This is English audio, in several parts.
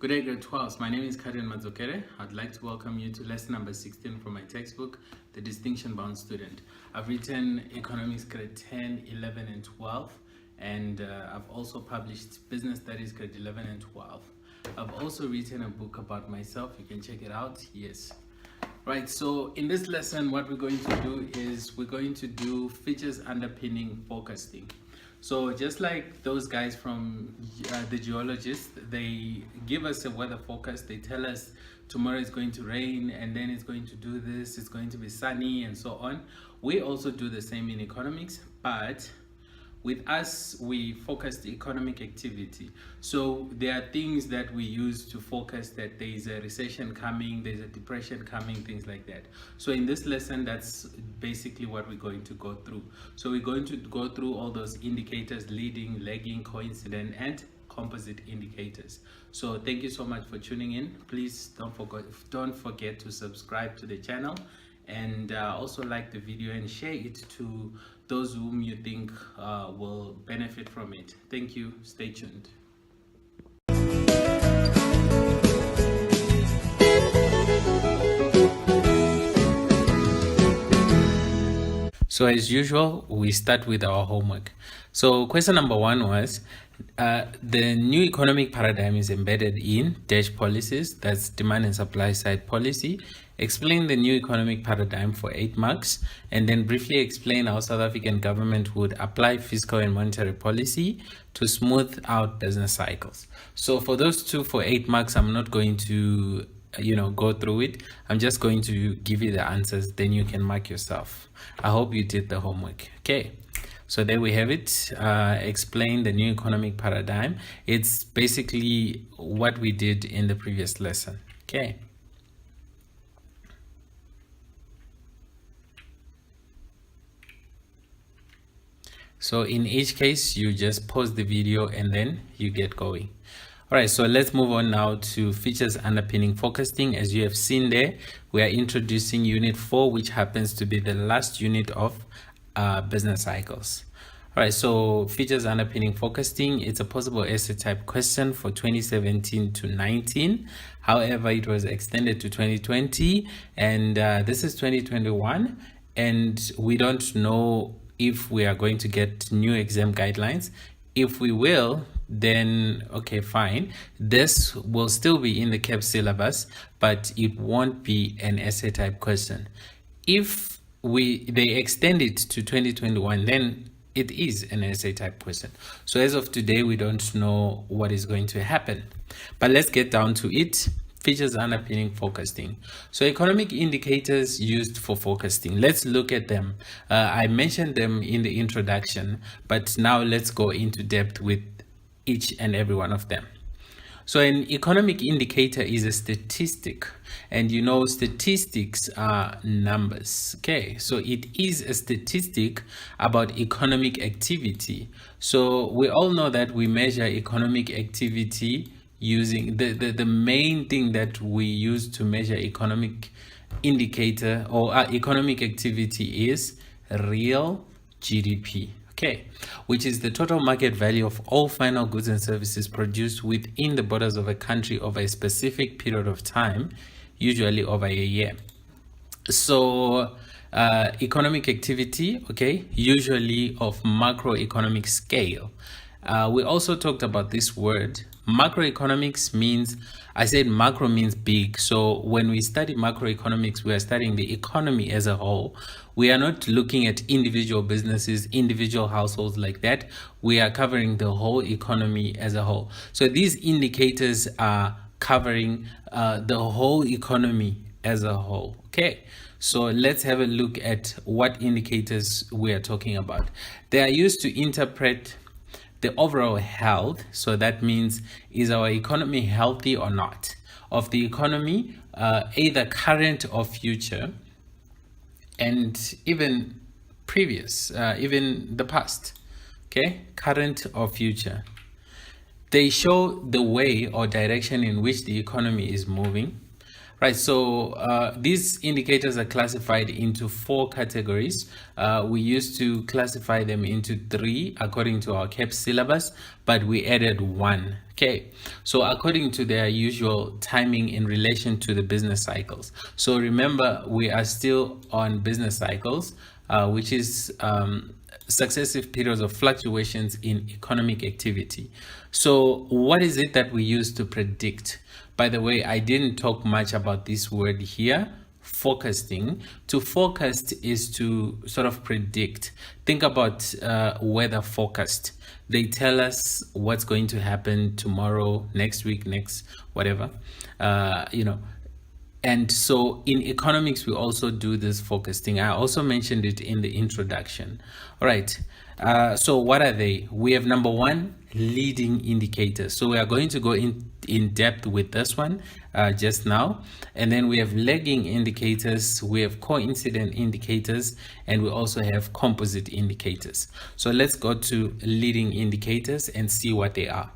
Good day, grade 12s. My name is Karen Mazokere. I'd like to welcome you to lesson number 16 from my textbook, The Distinction Bound Student. I've written economics grade 10, 11, and 12, and I've also published business studies grade 11 and 12. I've also written a book about myself. You can check it out. Yes. Right, so in this lesson, what we're going to do is we're going to do features underpinning forecasting. So just like those guys from the geologists, they give us a weather forecast. They tell us tomorrow is going to rain and then it's going to do this, it's going to be sunny and so on. We also do the same in economics, but with us, we focus the economic activity. So there are things that we use to focus that there is a recession coming, there's a depression coming, things like that. So in this lesson, that's basically what we're going to go through. So we're going to go through all those indicators: leading, lagging, coincident, and composite indicators. So thank you so much for tuning in. Please don't forget to subscribe to the channel, and also like the video and share it to those whom you think will benefit from it. Thank you. Stay tuned. So as usual, we start with our homework. So question number 1 was, the new economic paradigm is embedded in dash policies, that's demand and supply side policy. Explain the new economic paradigm for 8 marks, and then briefly explain how South African government would apply fiscal and monetary policy to smooth out business cycles. So for those two, for 8 marks, I'm not going to go through it. I'm just going to give you the answers, then you can mark yourself. I hope you did the homework. Okay, so there we have it. Explain the new economic paradigm. It's basically what we did in the previous lesson. Okay. So in each case, you just pause the video and then you get going. All right, so let's move on now to features underpinning forecasting. As you have seen there, we are introducing unit 4, which happens to be the last unit of business cycles. All right, so features underpinning forecasting, it's a possible essay type question for 2017 to 19. However, it was extended to 2020, and this is 2021, and we don't know if we are going to get new exam guidelines. If we will, then okay, fine. This will still be in the CAP syllabus, but it won't be an essay type question. If they extend it to 2021, then it is an essay type question. So as of today, we don't know what is going to happen. But let's get down to it. Features underpinning forecasting. So economic indicators used for forecasting. Let's look at them. I mentioned them in the introduction, but now let's go into depth with each and every one of them. So an economic indicator is a statistic, and statistics are numbers. Okay, so it is a statistic about economic activity. So we all know that we measure economic activity using the main thing that we use to measure economic indicator or economic activity is real GDP. Okay, which is the total market value of all final goods and services produced within the borders of a country over a specific period of time, usually over a year. So economic activity, okay, usually of macroeconomic scale. We also talked about this word. Macroeconomics means, I said macro means big. So when we study macroeconomics, we are studying the economy as a whole. We are not looking at individual businesses, individual households like that. We are covering the whole economy as a whole. So these indicators are covering the whole economy as a whole. Okay, so let's have a look at what indicators we are talking about. They are used to interpret the overall health. So that means, is our economy healthy or not? Of the economy, either current or future, and even previous, even the past. Okay, current or future. They show the way or direction in which the economy is moving. Right, so these indicators are classified into 4 categories. We used to classify them into 3 according to our CAP syllabus, but we added 1. Okay, so according to their usual timing in relation to the business cycles. So remember, we are still on business cycles, which is successive periods of fluctuations in economic activity. So what is it that we use to predict? By the way, I didn't talk much about this word here, forecasting. To forecast is to sort of predict. Think about weather forecast. They tell us what's going to happen tomorrow, next week, next whatever, and so in economics, we also do this forecasting. I also mentioned it in the introduction. All right. So what are they? We have number 1, leading indicators. So we are going to go in depth with this one just now. And then we have lagging indicators, we have coincident indicators, and we also have composite indicators. So let's go to leading indicators and see what they are.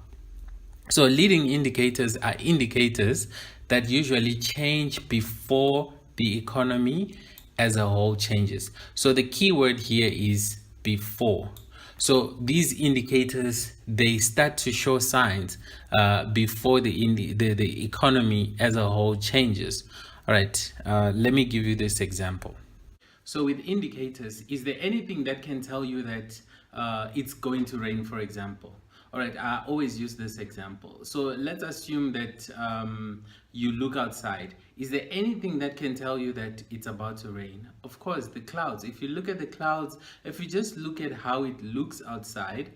So leading indicators are indicators that usually change before the economy as a whole changes. So the key word here is before. So these indicators, they start to show signs before the economy as a whole changes. All right, let me give you this example. So with indicators, is there anything that can tell you that it's going to rain, for example? All right, I always use this example. So let's assume that you look outside. Is there anything that can tell you that it's about to rain? Of course, the clouds. If you look at the clouds, if you just look at how it looks outside,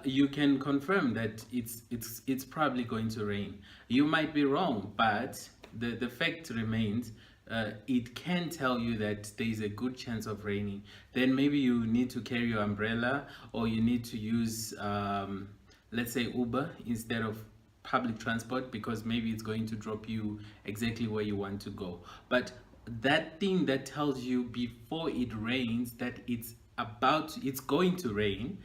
you can confirm that it's probably going to rain. You might be wrong, but the fact remains, it can tell you that there is a good chance of raining. Then maybe you need to carry your umbrella, or you need to use let's say Uber instead of public transport, because maybe it's going to drop you exactly where you want to go. But that thing that tells you before it rains that it's going to rain,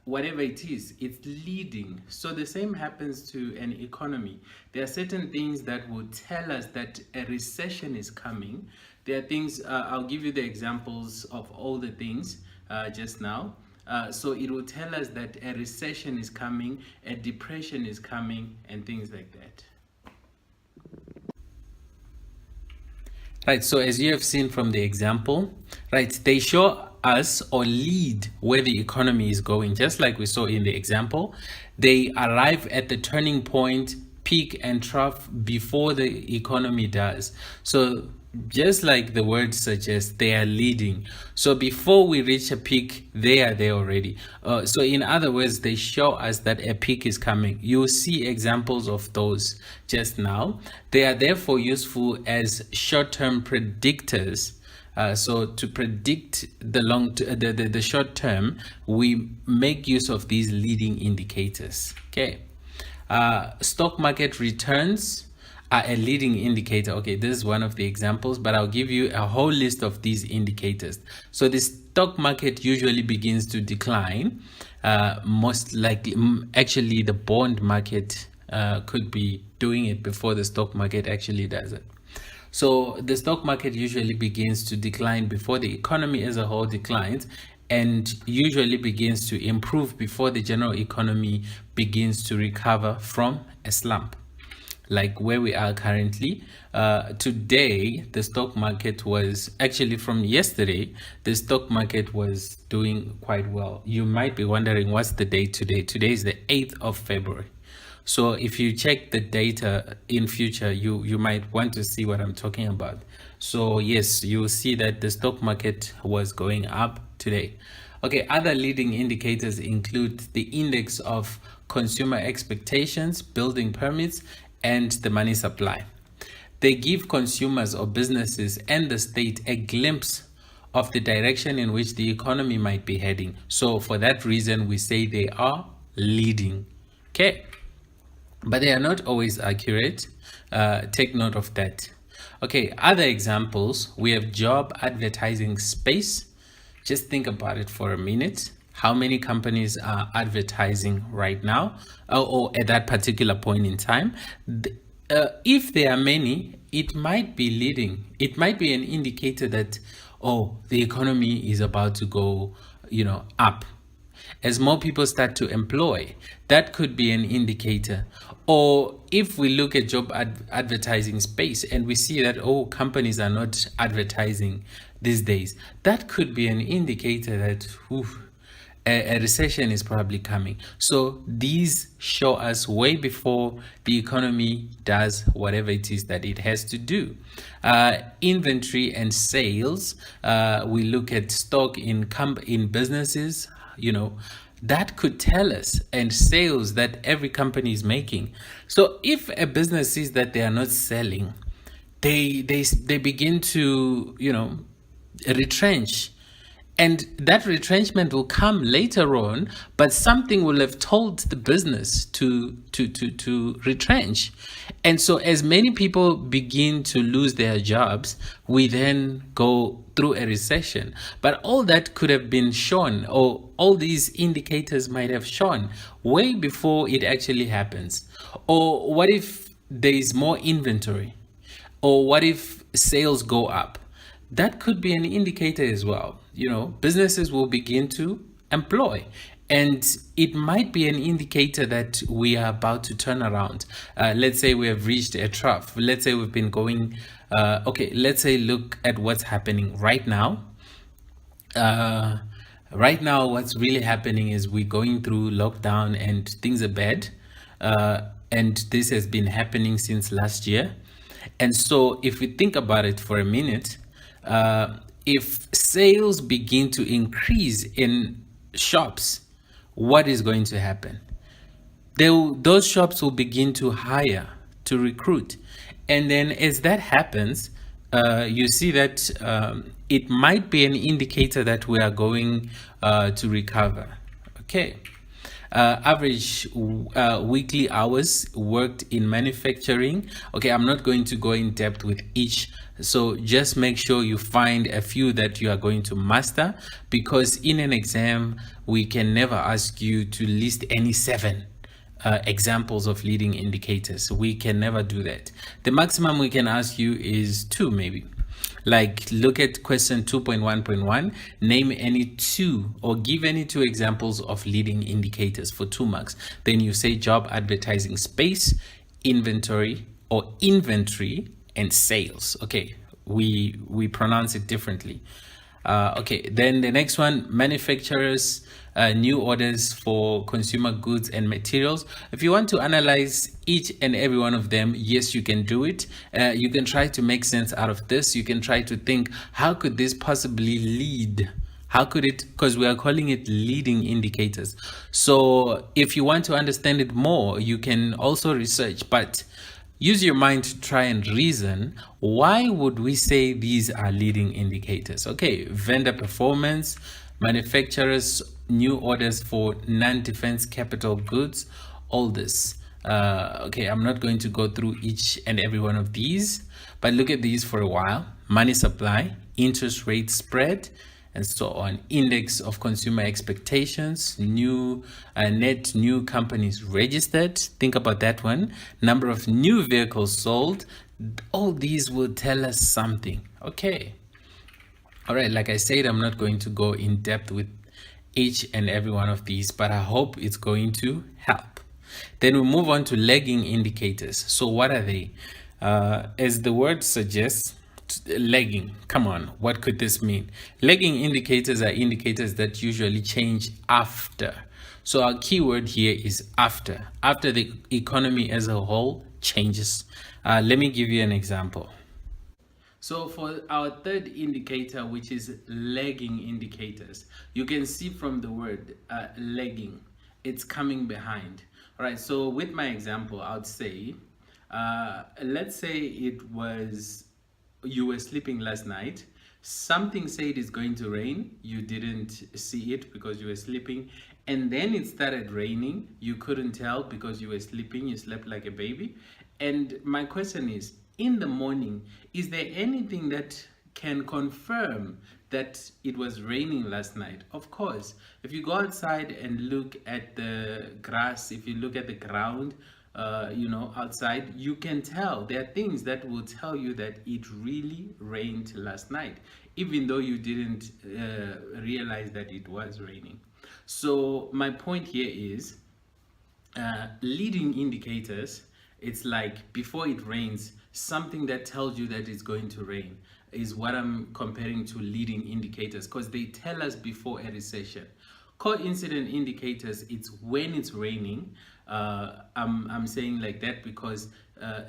whatever it is, it's leading. So the same happens to an economy. There are certain things that will tell us that a recession is coming. There are things, I'll give you the examples of all the things just now. So it will tell us that a recession is coming, a depression is coming, and things like that. Right, so as you have seen from the example, right, they show us or lead where the economy is going, just like we saw in the example. They arrive at the turning point, peak and trough before the economy does. So just like the word suggests, they are leading. So before we reach a peak, they are there already. So in other words, they show us that a peak is coming. You'll see examples of those just now. They are therefore useful as short-term predictors. So to predict the short term, we make use of these leading indicators. Okay. Stock market returns are a leading indicator. Okay, this is one of the examples, but I'll give you a whole list of these indicators. So the stock market usually begins to decline. Most likely, actually, the bond market could be doing it before the stock market actually does it. So the stock market usually begins to decline before the economy as a whole declines, and usually begins to improve before the general economy begins to recover from a slump, like where we are currently. Today, the stock market was actually, from yesterday, the stock market was doing quite well. You might be wondering, what's the date today? Today is the 8th of February. So if you check the data in future, you might want to see what I'm talking about. So yes, you will see that the stock market was going up today. Okay, other leading indicators include the index of consumer expectations, building permits, and the money supply. They give consumers or businesses and the state a glimpse of the direction in which the economy might be heading. So for that reason, we say they are leading. Okay, but they are not always accurate. Take note of that. Okay, other examples, we have job advertising space. Just think about it for a minute. How many companies are advertising right now, or at that particular point in time? if there are many, it might be leading. It might be an indicator that, oh, the economy is about to go, up. As more people start to employ, that could be an indicator. Or if we look at job advertising space and we see that, oh, companies are not advertising these days, that could be an indicator that, a recession is probably coming. So these show us way before the economy does whatever it is that it has to do. Inventory and sales, we look at stock in businesses, that could tell us, and sales that every company is making. So if a business sees that they are not selling, they begin to retrench, and that retrenchment will come later on, but something will have told the business to retrench. And so as many people begin to lose their jobs, we then go through a recession. But all that could have been shown, or all these indicators might have shown way before it actually happens. Or what if there is more inventory? Or what if sales go up? That could be an indicator as well. Businesses will begin to employ, and it might be an indicator that we are about to turn around. Let's say we have reached a trough. Let's say we've been going, let's say look at what's happening right now. Right now, what's really happening is we're going through lockdown and things are bad. And this has been happening since last year. And so if we think about it for a minute, if sales begin to increase in shops, what is going to happen? Those shops will begin to hire, to recruit. And then as that happens, you see that it might be an indicator that we are going to recover. Okay. Average weekly hours worked in manufacturing. Okay, I'm not going to go in depth with each, so just make sure you find a few that you are going to master, because in an exam we can never ask you to list any 7 examples of leading indicators. We can never do that. The maximum we can ask you is 2 maybe. Like, look at question 2.1.1, name any 2 or give any 2 examples of leading indicators for 2 marks. Then you say job advertising space, inventory and sales. Okay, we pronounce it differently. Okay, then the next one, manufacturers, new orders for consumer goods and materials. If you want to analyze each and every one of them, yes, you can do it. You can try to make sense out of this. You can try to think, how could this possibly lead? How could it, because we are calling it leading indicators. So if you want to understand it more, you can also research, but use your mind to try and reason, why would we say these are leading indicators? Okay, vendor performance, manufacturers, new orders for non-defense capital goods, all this. Okay, I'm not going to go through each and every one of these, but look at these for a while. Money supply, interest rate spread, and so on. Index of consumer expectations, net new companies registered. Think about that one. Number of new vehicles sold. All these will tell us something. Okay. All right. Like I said, I'm not going to go in depth with each and every one of these, but I hope it's going to help. Then we move on to lagging indicators. So what are they? As the word suggests, lagging. Come on, what could this mean? Lagging indicators are indicators that usually change after. So our keyword here is after the economy as a whole changes. Let me give you an example. So for our third indicator, which is lagging indicators, you can see from the word lagging, it's coming behind. All right, so with my example, I would say, let's say you were sleeping last night, something said it's going to rain, you didn't see it because you were sleeping, and then it started raining, you couldn't tell because you were sleeping, you slept like a baby. And my question is, in the morning, is there anything that can confirm that it was raining last night? Of course, if you go outside and look at the grass, if you look at the ground, outside, you can tell there are things that will tell you that it really rained last night, even though you didn't realize that it was raining. So my point here is leading indicators. It's like before it rains, something that tells you that it's going to rain is what I'm comparing to leading indicators, because they tell us before a recession. Coincident indicators, it's when it's raining. I'm saying like that because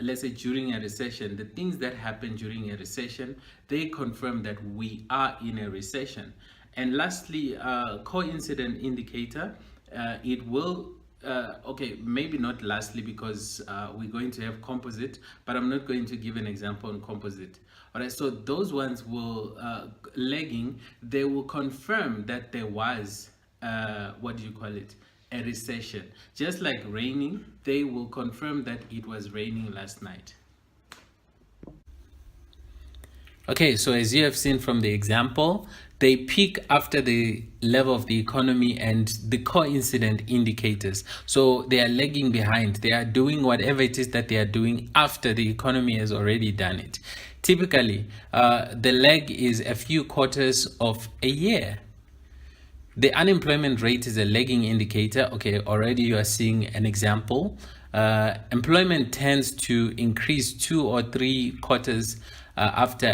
let's say during a recession, the things that happen during a recession, they confirm that we are in a recession. And lastly, coincident indicator, it will okay, maybe not lastly, because we're going to have composite, but I'm not going to give an example on composite. All right, so those ones will lagging, they will confirm that there was what do you call it, a recession. Just like raining, they will confirm that it was raining last night. Okay, so as you have seen from the example, they peak after the level of the economy and the coincident indicators. So they are lagging behind. They are doing whatever it is that they are doing after the economy has already done it. Typically, the lag is a few quarters of a year. The unemployment rate is a lagging indicator. Okay, already you are seeing an example. Employment tends to increase 2 or 3 quarters after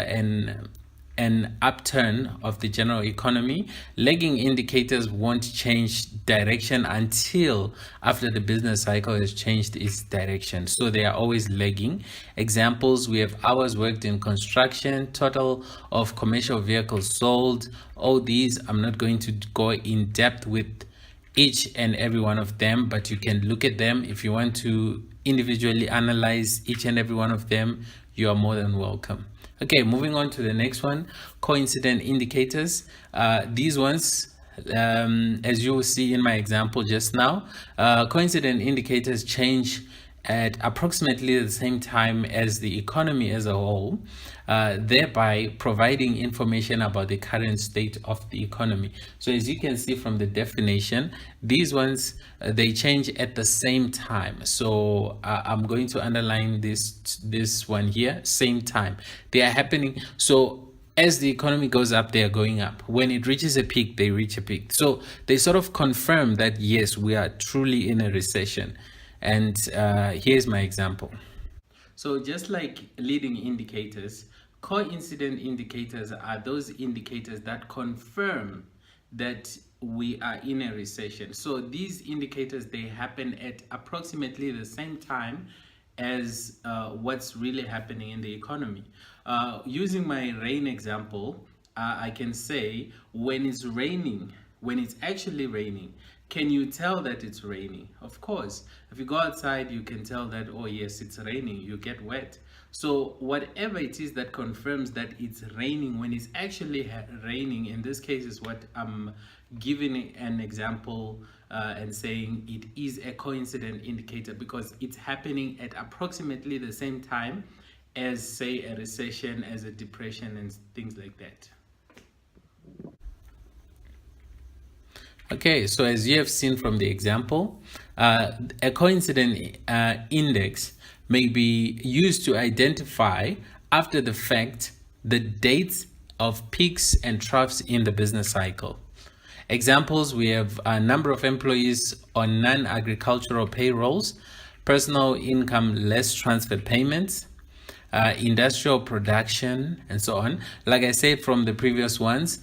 an upturn of the general economy. Lagging indicators won't change direction until after the business cycle has changed its direction. So they are always lagging. Examples, we have hours worked in construction, total of commercial vehicles sold. All these, I'm not going to go in depth with each and every one of them, but you can look at them. If you want to individually analyze each and every one of them, you are more than welcome. Okay, moving on to the next one, coincident indicators. These ones, as you will see in my example just now, coincident indicators change at approximately the same time as the economy as a whole, thereby providing information about the current state of the economy. So as you can see from the definition, these ones, they change at the same time. So I'm going to underline this one here, same time. They are happening. So as the economy goes up, they are going up. When it reaches a peak, they reach a peak. So they sort of confirm that, yes, we are truly in a recession. And here's my example. So just like leading indicators, coincident indicators are those indicators that confirm that we are in a recession. So these indicators, they happen at approximately the same time as what's really happening in the economy. Using my rain example, I can say when it's raining, when it's actually raining, can you tell that it's raining? Of course. If you go outside, you can tell that, oh yes, it's raining. You get wet. So whatever it is that confirms that it's raining when it's actually raining, in this case is what I'm giving an example and saying it is a coincident indicator because it's happening at approximately the same time as, say, a recession, as a depression and things like that. Okay, so as you have seen from the example, a coincident index may be used to identify after the fact the dates of peaks and troughs in the business cycle. Examples, we have a number of employees on non-agricultural payrolls, personal income less transfer payments, industrial production, and so on. Like I said from the previous ones,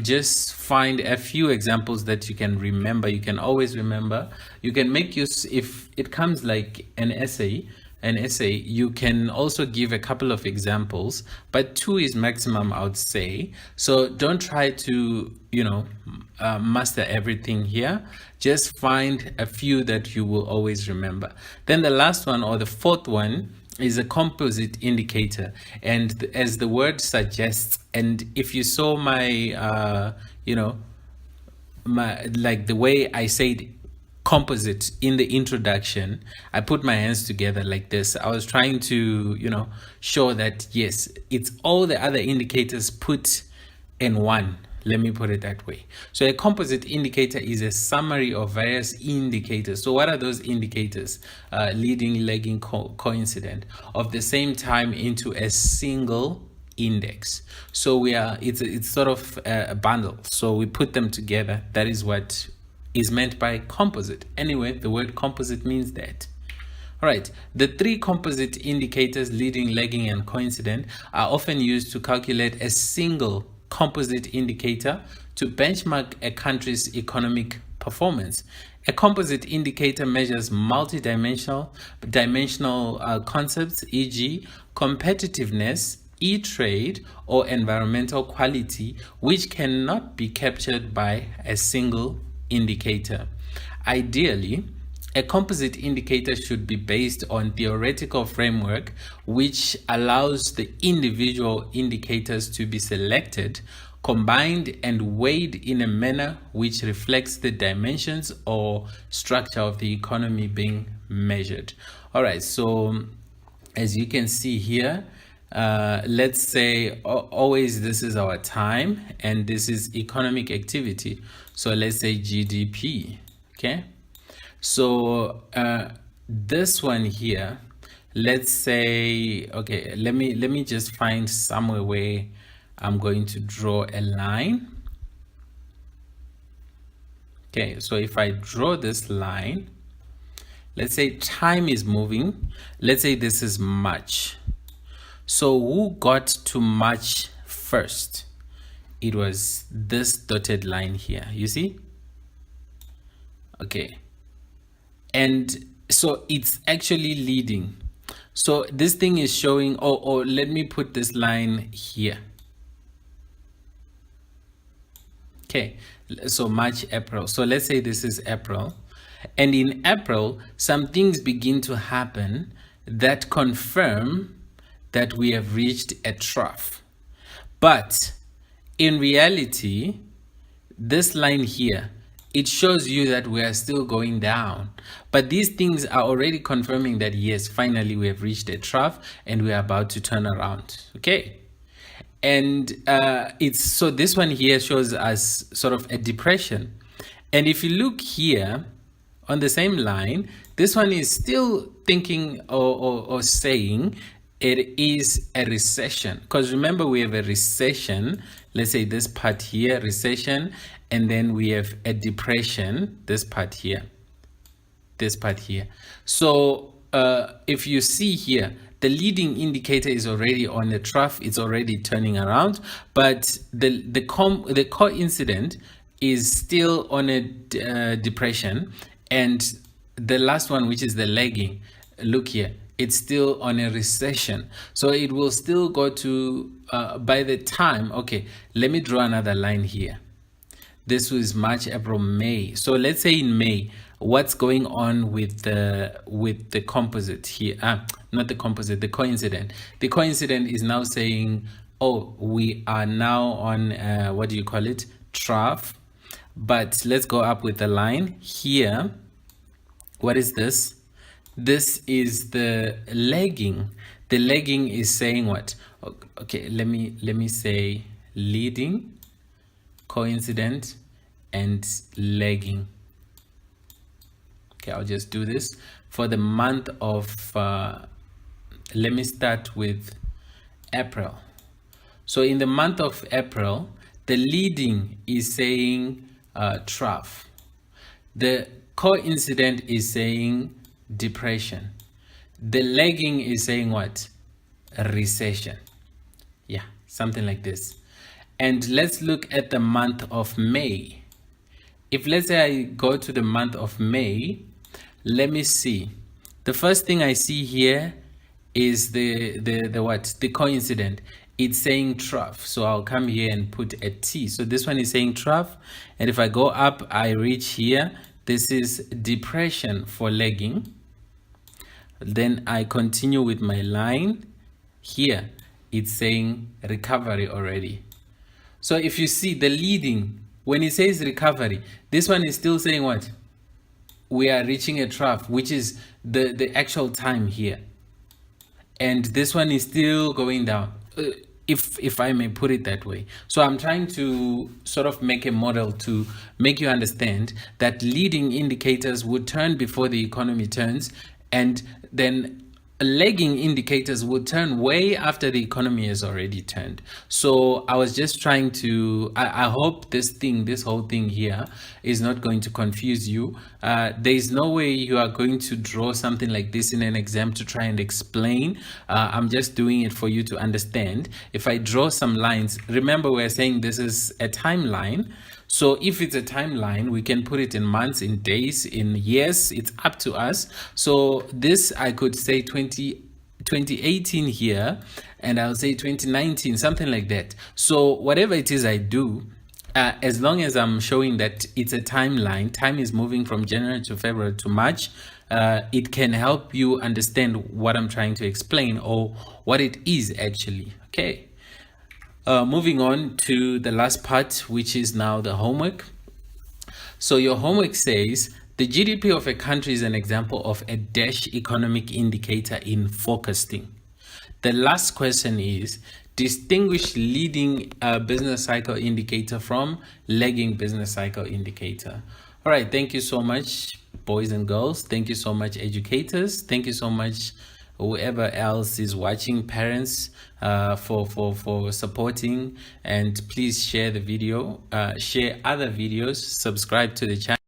just find a few examples that you can remember. You can always remember. You can make use, if it comes like an essay, you can also give a couple of examples, but 2 is maximum, I would say. So don't try to, master everything here. Just find a few that you will always remember. Then the last one, or the fourth one, is a composite indicator, and as the word suggests, and if you saw my like the way I said composite in the introduction, I put my hands together like this. I was trying to show that yes, it's all the other indicators put in one, Let me put it that way. So a composite indicator is a summary of various indicators. So what are those indicators? Leading, lagging, coincident of the same time into a single index. So it's sort of a bundle. So we put them together. That is what is meant by composite. Anyway, the word composite means that. All right, the three composite indicators, leading, lagging, and coincident, are often used to calculate a single composite indicator to benchmark a country's economic performance. A composite indicator measures dimensional concepts, e.g., competitiveness, e-trade, or environmental quality, which cannot be captured by a single indicator. Ideally, a composite indicator should be based on theoretical framework which allows the individual indicators to be selected, combined, and weighed in a manner which reflects the dimensions or structure of the economy being measured. All right, so as you can see here, let's say always this is our time and this is economic activity. So let's say GDP, okay? So this one here, let's say, okay, let me just find somewhere where I'm going to draw a line. Okay, so if I draw this line, let's say time is moving. Let's say this is March. So who got to March first? It was this dotted line here, you see? Okay. And so it's actually leading. So this thing is showing, or let me put this line here. Okay, so March, April. So let's say this is April. And in April, some things begin to happen that confirm that we have reached a trough. But in reality, this line here, it shows you that we are still going down. But these things are already confirming that, yes, finally we have reached a trough and we are about to turn around. Okay. And so this one here shows us sort of a depression. And if you look here on the same line, this one is still thinking or saying it is a recession. Because remember, we have a recession. Let's say this part here, recession. And then we have a depression, this part here, this part here. So if you see here, the leading indicator is already on the trough. It's already turning around, but the coincident is still on a depression. And the last one, which is the lagging, look here, it's still on a recession. So it will still go to, by the time, okay, let me draw another line here. This was March, April, May. So let's say in May, what's going on with the composite here? Not the composite, the coincident. The coincident is now saying, oh, we are now on, what do you call it? Trough. But let's go up with the line here. What is this? This is the lagging. The lagging is saying what? Okay, let me say leading, coincident, and lagging. Okay, I'll just do this for the month of let me start with April. So in the month of April, the leading is saying trough. The coincident is saying depression. The lagging is saying what? A recession. Yeah, something like this. And let's look at the month of May. If let's say I go to the month of May, let me see. The first thing I see here is the what? The coincident. It's saying trough. So I'll come here and put a T. So this one is saying trough. And if I go up, I reach here. This is depression for lagging. Then I continue with my line. Here, it's saying recovery already. So if you see the leading, when it says recovery, this one is still saying what? We are reaching a trough, which is the actual time here. And this one is still going down. if I may put it that way. So I'm trying to sort of make a model to make you understand that leading indicators would turn before the economy turns, and then lagging indicators would turn way after the economy has already turned. So I was just trying to, I hope this whole thing here is not going to confuse you. There is no way you are going to draw something like this in an exam to try and explain. I'm just doing it for you to understand. If I draw some lines, remember we're saying this is a timeline. So if it's a timeline, we can put it in months, in days, in years. It's up to us. So this, I could say 2018 here, and I'll say 2019, something like that. So whatever it is I do, as long as I'm showing that it's a timeline, time is moving from January to February to March, it can help you understand what I'm trying to explain or what it is actually. Okay. Moving on to the last part, which is now the homework. So your homework says the GDP of a country is an example of a dash economic indicator in forecasting. The last question is distinguish leading business cycle indicator from lagging business cycle indicator. All right, thank you so much, boys and girls. Thank you so much, educators. Thank you so much, whoever else is watching, parents, for supporting. And please share the video, share other videos, subscribe to the channel.